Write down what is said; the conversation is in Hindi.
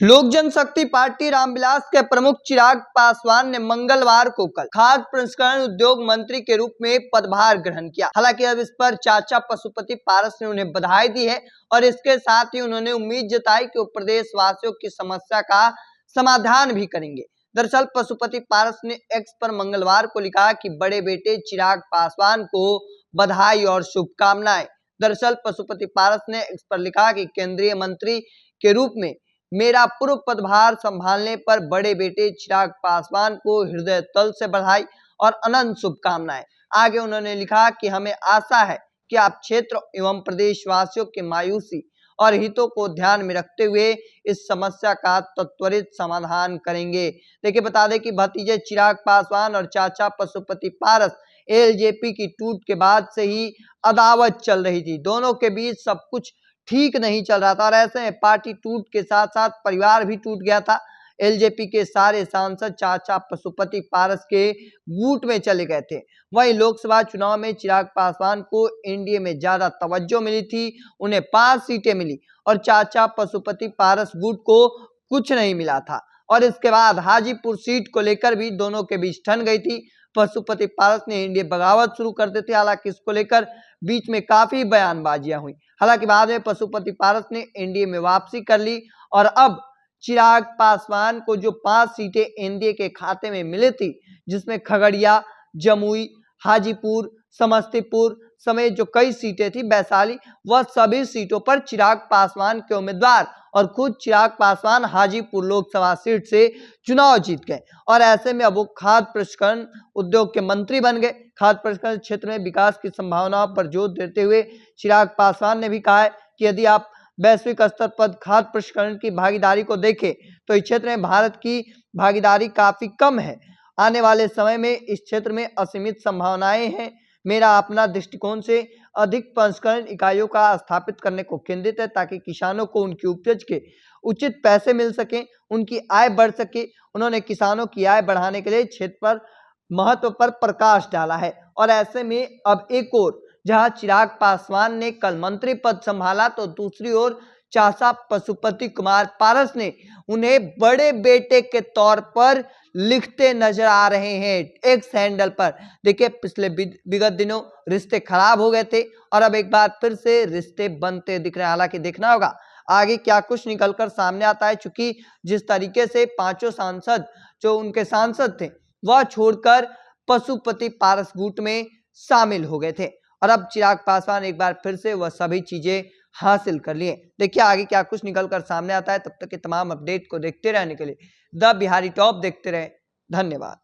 लोक जनशक्ति पार्टी रामविलास के प्रमुख चिराग पासवान ने मंगलवार को कल खाद्य प्रसंस्करण उद्योग मंत्री के रूप में पदभार ग्रहण किया। हालांकि अब इस पर चाचा पशुपति पारस ने उन्हें बधाई दी है और इसके साथ ही उन्होंने उम्मीद जताई कि वो प्रदेश वासियों की समस्या का समाधान भी करेंगे। दरअसल पशुपति पारस ने एक्स पर मंगलवार को लिखा कि बड़े बेटे चिराग पासवान को बधाई और शुभकामनाएं। दरअसल पशुपति पारस ने एक्स पर लिखा कि केंद्रीय मंत्री के रूप में मेरा पूर्व पदभार संभालने पर बड़े बेटे चिराग पासवान को हृदय तल से बधाई और अनंत शुभकामनाएं। आगे उन्होंने लिखा कि हमें आशा है कि आप क्षेत्र एवं प्रदेशवासियों की मायूसी और हितों को ध्यान में रखते हुए इस समस्या का त्वरित समाधान करेंगे। देखिए बता दें कि भतीजे चिराग पासवान और चाचा पशुपति पारस एलजेपी की टूट के बाद से ही अदावत चल रही थी। दोनों के बीच सब कुछ ठीक नहीं चल रहा था और ऐसे में पार्टी टूट के साथ साथ परिवार भी टूट गया था। एलजेपी के सारे सांसद चाचा पशुपति पारस के गुट में चले गए थे। वहीं लोकसभा चुनाव में चिराग पासवान को एनडीए में ज्यादा तवज्जो मिली थी, उन्हें 5 सीटें मिली और चाचा पशुपति पारस गुट को कुछ नहीं मिला था। और इसके बाद हाजीपुर सीट को लेकर भी दोनों के बीच ठन गई थी। पशुपति पारस ने एनडीए बगावत शुरू कर दी थी। हालांकि इसको लेकर बीच में काफी बयानबाजियां हुई। हालांकि बाद में पशुपति पारस ने एनडीए में वापसी कर ली और अब चिराग पासवान को जो 5 सीटें एनडीए के खाते में मिली थी, जिसमें खगड़िया, जमुई, हाजीपुर, समस्तीपुर समेत जो कई सीटें थी, वैशाली, वह सभी सीटों पर चिराग पासवान के उम्मीदवार और खुद चिराग पासवान हाजीपुर लोकसभा सीट से चुनाव जीत गए और ऐसे में अब वो खाद्य प्रसंस्करण उद्योग के मंत्री बन गए। खाद्य प्रसंस्करण क्षेत्र में विकास की संभावनाओं पर जोर देते हुए चिराग पासवान ने भी कहा है कि यदि आप वैश्विक स्तर पर खाद्य प्रसंस्करण की भागीदारी को देखें तो इस क्षेत्र में भारत की भागीदारी काफी कम है। आने वाले समय में इस क्षेत्र में असीमित संभावनाएं हैं। मेरा अपना दृष्टिकोण से अधिक प्रसंस्करण इकाइयों का स्थापित करने को केंद्रित है ताकि किसानों को उनकी उपज के उचित पैसे मिल सके, उनकी आय बढ़ सके। उन्होंने किसानों की आय बढ़ाने के लिए क्षेत्र पर महत्व पर प्रकाश डाला है और ऐसे में अब एक और जहां चिराग पासवान ने कल मंत्री पद संभाला तो दूसरी ओर चाचा पशुपति कुमार पारस ने उन्हें बड़े बेटे के तौर पर लिखते नजर आ रहे हैं एक्स हैंडल पर। देखिए पिछले विगत दिनों रिश्ते खराब हो गए थे और अब एक बार फिर से रिश्ते बनते दिख रहे हैं। हालांकि देखना होगा आगे क्या कुछ निकलकर सामने आता है, चूंकि जिस तरीके से 5 सांसद जो उनके सांसद थे वह छोड़कर पशुपति पारस गुट में शामिल हो गए थे और अब चिराग पासवान एक बार फिर से वह सभी चीजें हासिल कर लिए। देखिए आगे क्या कुछ निकलकर सामने आता है। तब तक के तमाम अपडेट को देखते रहने के लिए द बिहारी टॉप देखते रहे। धन्यवाद।